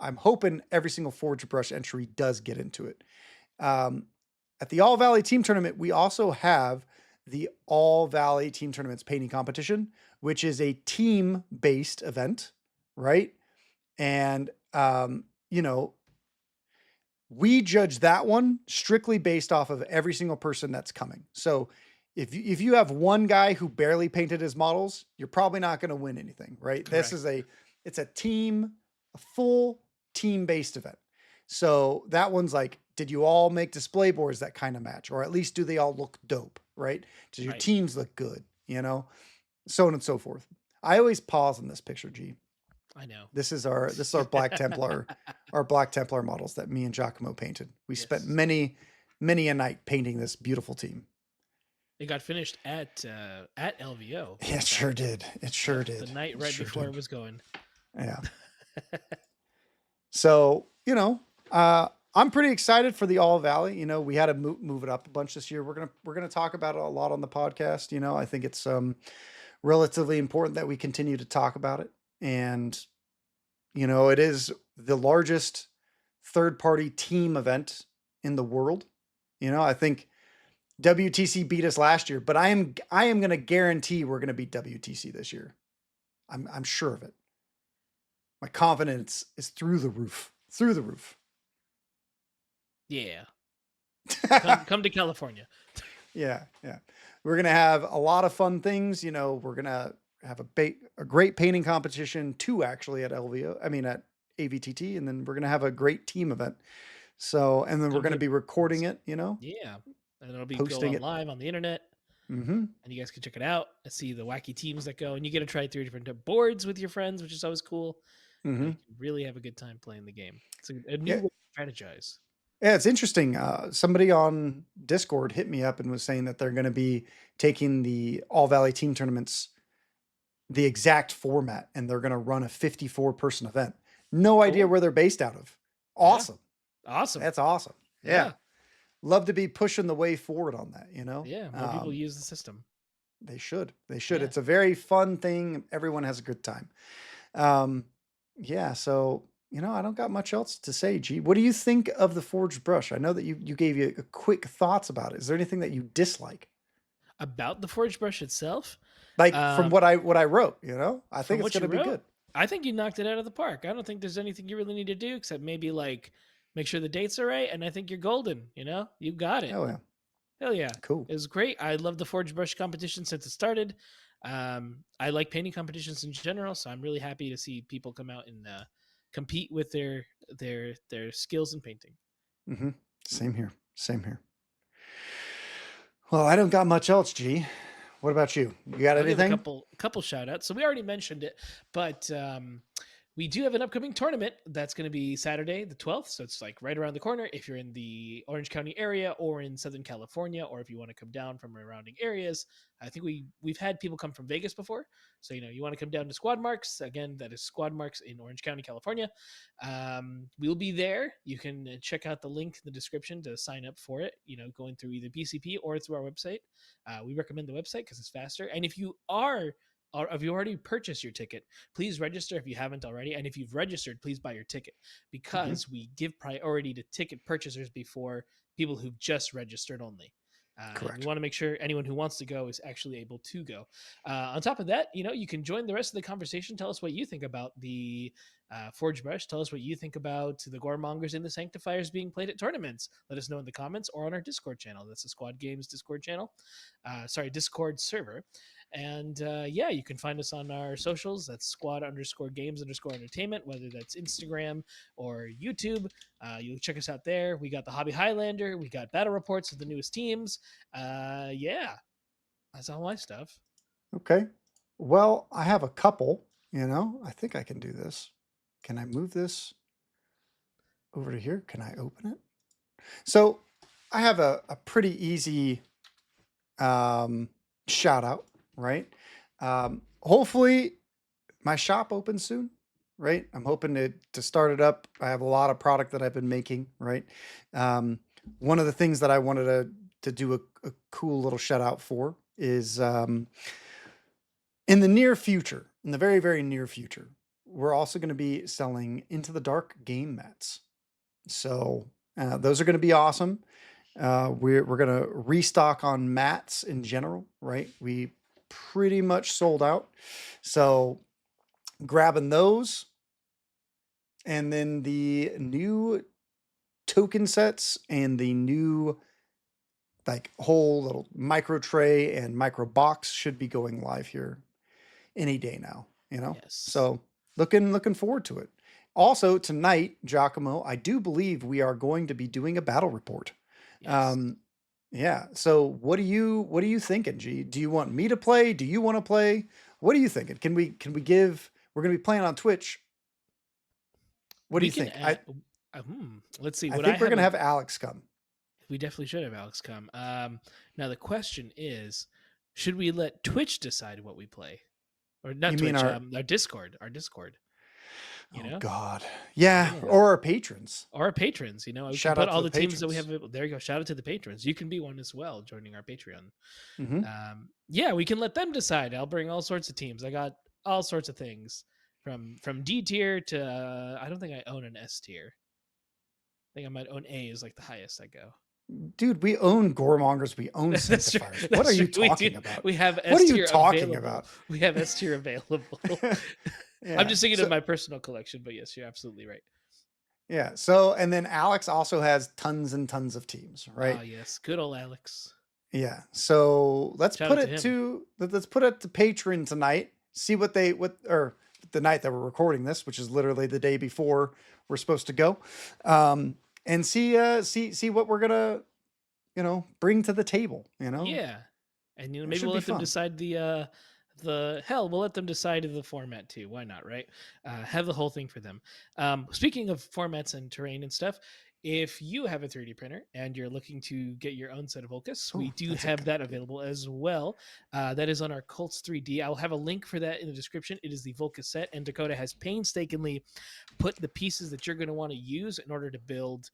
I'm hoping every single Forge Brush entry does get into it. At the All Valley Team Tournament, we also have the All Valley Team Tournaments painting competition, which is a team-based event, right? And we judge that one strictly based off of every single person that's coming. So if you have one guy who barely painted his models, you're probably not going to win anything, right? Correct. It's a full team-based event. So that one's like, did you all make display boards that kind of match? Or at least do they all look dope, right? Do your teams look good, so on and so forth. I always pause on this picture, G. I know. This is our Black Templar, our Black Templar models that me and Giacomo painted. We spent many a night painting this beautiful team. It got finished at LVO. It sure did. It sure did. The night right before it was going. Yeah. So, I'm pretty excited for the All Valley. We had to move it up a bunch this year. We're gonna talk about it a lot on the podcast. I think it's relatively important that we continue to talk about it. And it is the largest third-party team event in the world. I think WTC beat us last year, but I am going to guarantee we're going to beat WTC this year. I'm sure of it. My confidence is through the roof. Through the roof. Yeah. Come to California. Yeah. We're going to have a lot of fun things. We're going to have a great painting competition, 2 actually at at AVTT, and then we're going to have a great team event. So, and then we're going to be recording it, Yeah. And it'll be going live on the internet. And you guys can check it out and see the wacky teams that go, and you get to try 3 different boards with your friends, which is always cool. You can really have a good time playing the game. It's a new way to strategize. Yeah, it's interesting. Somebody on Discord hit me up and was saying that they're going to be taking the All Valley Team Tournaments, the exact format, and they're going to run a 54-person event. No idea where they're based out of. Awesome. Yeah. Awesome. That's awesome. Yeah. Love to be pushing the way forward on that, Yeah, more people use the system. They should. Yeah. It's a very fun thing. Everyone has a good time. So, I don't got much else to say, G. What do you think of the Forged Brush? I know that you gave you a quick thoughts about it. Is there anything that you dislike? About the Forged Brush itself? Like from what I wrote, I think it's going to be good. I think you knocked it out of the park. I don't think there's anything you really need to do except maybe make sure the dates are right, and I think you're golden. You got it. Hell yeah. Cool. It was great. I love the Forge Brush competition since it started. I like painting competitions in general, so I'm really happy to see people come out and compete with their skills in painting. Mm-hmm. Same here. Same here. Well, I don't got much else, G. What about you? You got I'll give a anything? couple shout outs. So we already mentioned it, but we do have an upcoming tournament that's going to be Saturday the 12th. So it's like right around the corner. If you're in the Orange County area or in Southern California, or if you want to come down from surrounding areas, I think we've had people come from Vegas before. So you want to come down to Squad Marks again. That is Squad Marks in Orange County, California. We'll be there. You can check out the link in the description to sign up for it. Going through either BCP or through our website. We recommend the website because it's faster. And if you are, or if you already purchased your ticket, please register if you haven't already. And if you've registered, please buy your ticket Mm-hmm. because we give priority to ticket purchasers before people who've just registered only. And we Correct. want to make sure anyone who wants to go is actually able to go. On top of that, you can join the rest of the conversation. Tell us what you think about the Forge Brush. Tell us what you think about the Goremongers and the Sanctifiers being played at tournaments. Let us know in the comments or on our Discord channel. That's the Squad Games Discord channel. Discord server. And yeah, you can find us on our socials. That's squad_games_entertainment, whether that's Instagram or YouTube. You'll check us out there. We got the Hobby Highlander. We got battle reports of the newest teams. Yeah, that's all my stuff. Okay. Well, I have a couple. I think I can do this. Can I move this over to here? Can I open it? So I have a pretty easy shout out, right? Hopefully my shop opens soon, right? I'm hoping to start it up. I have a lot of product that I've been making, right? One of the things that I wanted to do a cool little shout out for is in the near future, in the very, very near future, we're also going to be selling Into the Dark game mats. So those are going to be awesome. We're going to restock on mats in general, right? We pretty much sold out. So grabbing those, and then the new token sets and the new like whole little micro tray and micro box should be going live here any day now. Yes. So looking forward to it. Also tonight, Giacomo, I do believe we are going to be doing a battle report. Yes. Yeah. So what are you thinking, G? Do you want me to play? Do you want to play? What are you thinking? Can we give? We're going to be playing on Twitch. What do We you can think? add. Let's see. I What I think we're have. going to have Alex come. We definitely should have Alex come. Now the question is, should we let Twitch decide what we play, or not You mean Twitch? our? Our Discord. You Oh know. God. Yeah. Yeah. Or our patrons. Or our patrons. We can Shout put out to all the the teams that we patrons. have. There you go. Shout out to the patrons. You can be one as well, joining our Patreon. Mm-hmm. Yeah, we can let them decide. I'll bring all sorts of teams. I got all sorts of things from D tier to I don't think I own an S tier. I think I might own A is like the highest I go. Dude, we own Goremongers. We own That's true. Sanctifiers. What are That's you true. We do. talking about? We have What S are you tier talking available. about? We have S tier available. I'm Yeah. just thinking of So, my personal collection, but yes, you're absolutely right. yeah. So, and then Alex also has tons and tons of teams, Ah, right? yes, good old Alex. Yeah. So Shout out to him. let's put it to Patreon tonight. See or the night that we're recording this, which is literally the day before we're supposed to go, and see what we're gonna bring to the table. Yeah, and It maybe should we'll be let them fun. decide the hell. We'll let them decide the format too. Why not, right? Have the whole thing for them. Speaking of formats and terrain and stuff, if you have a 3D printer and you're looking to get your own set of Volcus, we Oh, do that's a have good that idea. available as well. That is on our Cults 3D. I'll have a link for that in the description. It is the Volcus set, and Dakotah has painstakingly put the pieces that you're going to want to use in order to build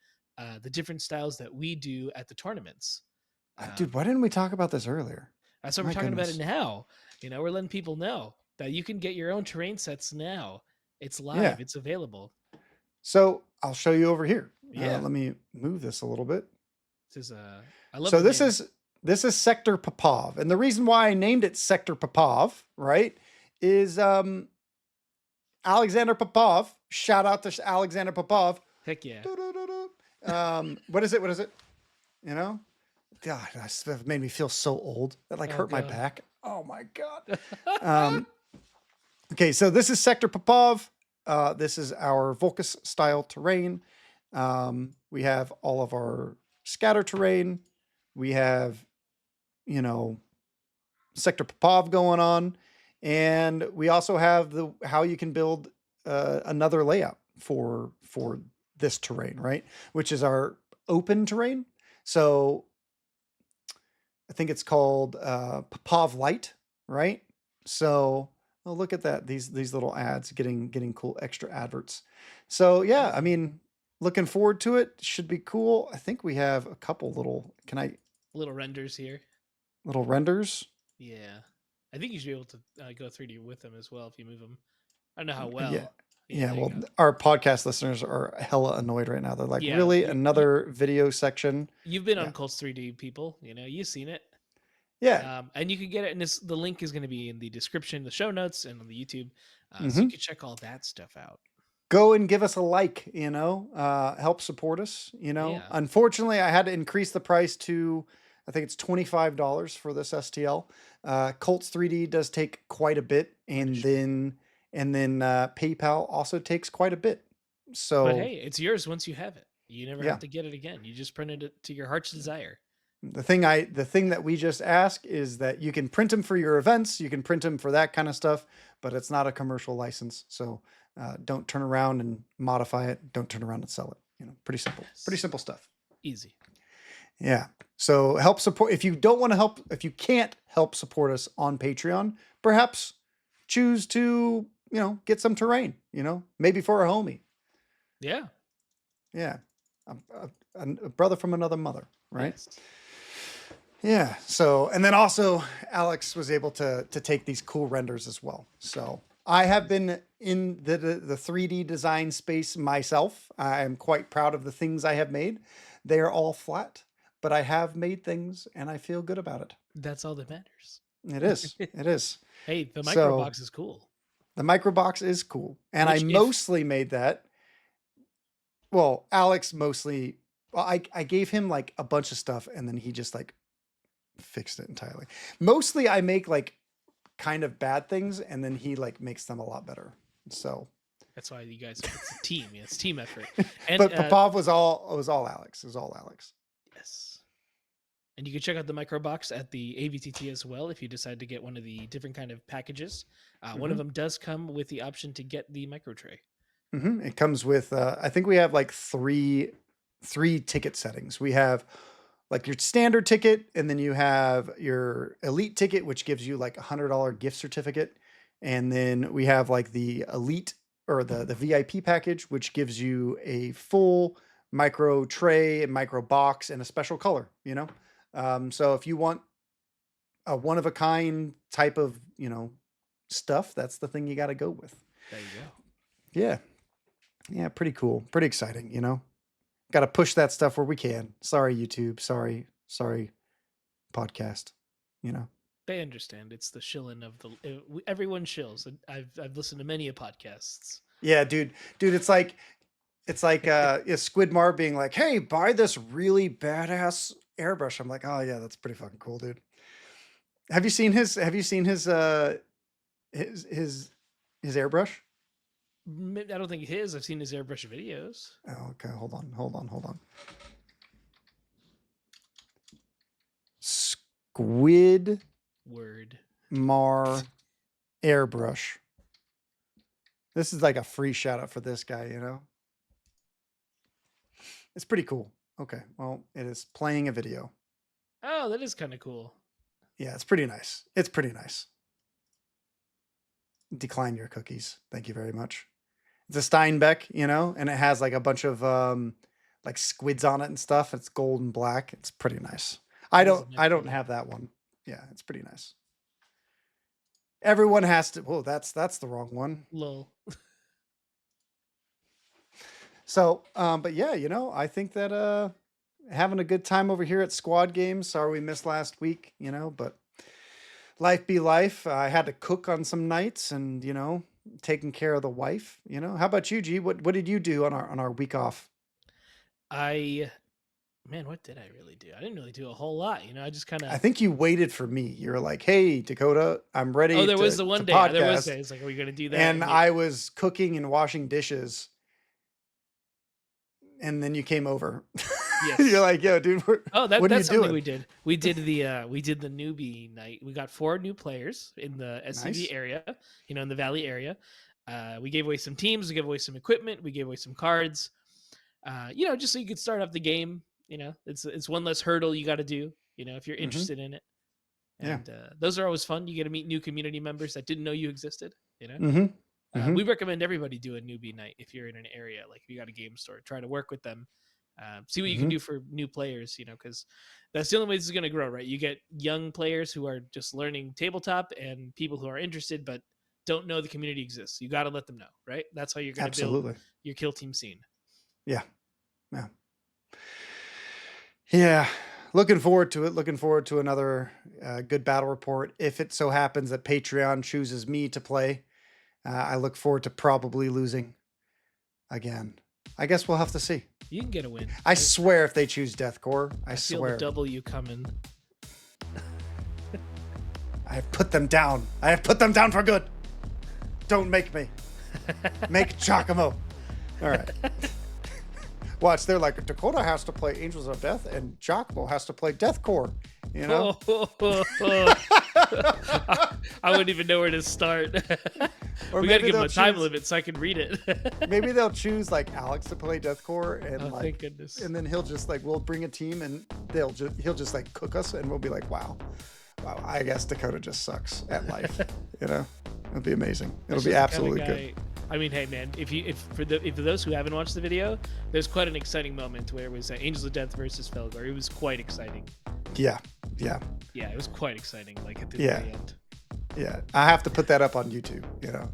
the different styles that we do at the tournaments. Dude, why didn't we talk about this earlier? That's why we're My talking about it goodness. now. We're letting people know that you can get your own terrain sets now. It's Yeah. live. It's available. So I'll show you over here. Yeah. Let me move this a little bit. This is I love So the name. this is Sector Popov, and the reason why I named it Sector Popov, right, is Alexander Popov. Shout out to Alexander Popov. Heck yeah. What is it? What is it? God, that made me feel so old. That Oh, hurt my God. back. Oh my God. Okay, so this is Sector Popov. This is our Volcus style terrain. We have all of our scatter terrain. We have, you know, Sector Popov going on, and we also have the how you can build another layout for this terrain, right? Which is our open terrain. So I think it's called Popov Light, right? So look at that, these little ads getting cool extra adverts. So yeah, I mean, looking forward to it. Should be cool. I think we have a couple little Little renders here. little renders. Yeah, I think you should be able to go 3D with them as well if you move them. I don't know how Yeah. well. Yeah, there you well, go. our podcast listeners are hella annoyed right now. They're like, Yeah, really? Another video section? you've been Yeah. on Colts 3D, people. You've seen it. Yeah. And you can get it, and the link is going to be in the description, the show notes, and on the YouTube, so Mm-hmm. you can check all that stuff out. Go and give us a like, help support us, Yeah. Unfortunately, I had to increase the price to, I think it's $25 for this STL. Colts 3D does take quite a bit, and then PayPal also takes quite a bit. So, but hey, it's yours once you have it. You never yeah. have to get it again. You just printed it to your heart's desire. The thing that we just ask is that you can print them for your events, you can print them for that kind of stuff, but it's not a commercial license. So don't turn around and modify it. Don't turn around and sell it. Pretty simple. Yes. Pretty simple stuff. Easy. Yeah. So help support. If you don't want to help, if you can't help support us on Patreon, perhaps choose to, get some terrain, maybe for a homie. Yeah. Yeah. A brother from another mother, right? Yes. Yeah. So, and then also Alex was able to take these cool renders as well. So I have been in the 3D design space myself. I am quite proud of the things I have made. They are all flat, but I have made things and I feel good about it. That's all that matters. It is. It is. Hey, the micro box is cool. The micro box is cool. And I mostly made that. Well, Alex mostly, well, I gave him like a bunch of stuff and then he just like fixed it entirely. Mostly I make like kind of bad things and then he like makes them a lot better. So that's why you guys, it's a team. It's team effort. And, but Popov was all Alex. It was all Alex. Yes. And you can check out the micro box at the AVTT as well if you decide to get one of the different kind of packages. One of them does come with the option to get the micro tray. It comes with I think we have like three ticket settings. We have like your standard ticket, and then you have your elite ticket, which gives you like $100 gift certificate. And then we have like the elite or the VIP package, which gives you a full micro tray and micro box and a special color, So if you want a one of a kind type of, stuff, that's the thing you got to go with. There you go. Yeah. Yeah. Pretty cool. Pretty exciting, Got to push that stuff where we can. Sorry, YouTube. Sorry, podcast. They understand. It's the shilling of everyone shills. I've listened to many podcasts. Yeah, dude. It's like Squidmar being like, "Hey, buy this really badass airbrush." I'm like, "Oh yeah, that's pretty fucking cool, dude." Have you seen his airbrush? I don't think his. I've seen his airbrush videos. Oh, okay. Hold on. Squid Word. Mar airbrush. This is like a free shout out for this guy, It's pretty cool. Okay. Well, it is playing a video. Oh, that is kind of cool. Yeah, it's pretty nice. It's pretty nice. Decline your cookies. Thank you very much. It's a Steinbeck, and it has like a bunch of like squids on it and stuff. It's gold and black. It's pretty nice. I don't have that one. Yeah, it's pretty nice. Everyone has to. Oh, that's the wrong one. Lol. So, but yeah, I think that having a good time over here at Squad Games. Sorry we missed last week, but life be life. I had to cook on some nights and, taking care of the wife, How about you, G? What did you do on our week off? What did I really do? I didn't really do a whole lot, I just kind of. I think you waited for me. You were like, "Hey, Dakotah, I'm ready." Oh, there was the one day. Podcast. There was days like, "Are we going to do that?" And I was cooking and washing dishes. and then you came over. Yes. You're like, yo, dude, what are that's you something doing? we did. We did the newbie night. We got 4 new players in the SCV Nice. area, in the Valley area. We gave away some teams, we gave away some equipment, we gave away some cards. Just so you could start off the game. It's one less hurdle you got to do. If you're interested in it. Yeah. And those are always fun. You get to meet new community members that didn't know you existed. Mm-hmm. We recommend everybody do a newbie night if you're in an area, like if you got a game store, try to work with them, see what you can do for new players, because that's the only way this is going to grow, right? You get young players who are just learning tabletop and people who are interested but don't know the community exists. You got to let them know, right? That's how you're going to build your kill team scene. Yeah. Looking forward to it. Looking forward to another good battle report. If it so happens that Patreon chooses me to play, I look forward to probably losing again. I guess we'll have to see. You can get a win. I swear if they choose Deathcore, I feel swear. the W coming. I have put them down. I have put them down for good. Don't make me. Make Giacomo. All right. Watch, they're like, Dakotah has to play Angels of Death and Giacomo has to play Deathcore. I wouldn't even know where to start. Or we got to give him a time limit so I can read it. Maybe they'll choose like Alex to play Deathcore and thank goodness. And then he'll just like, we'll bring a team and he'll just like cook us and we'll be like, wow, I guess Dakotah just sucks at life. It'll be amazing. It'll be absolutely good. I mean, hey man, if for those who haven't watched the video, there's quite an exciting moment where it was Angels of Death versus Felgor. It was quite exciting. Yeah, it was quite exciting. Like at the very end. Yeah, I have to put that up on YouTube.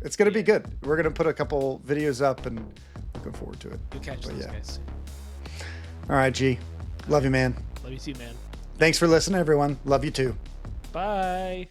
It's gonna be good. We're gonna put a couple videos up and looking forward to it. You'll catch those guys soon. All right, G. Love you, man. Love you too, man. Thanks for listening, everyone. Love you too. Bye.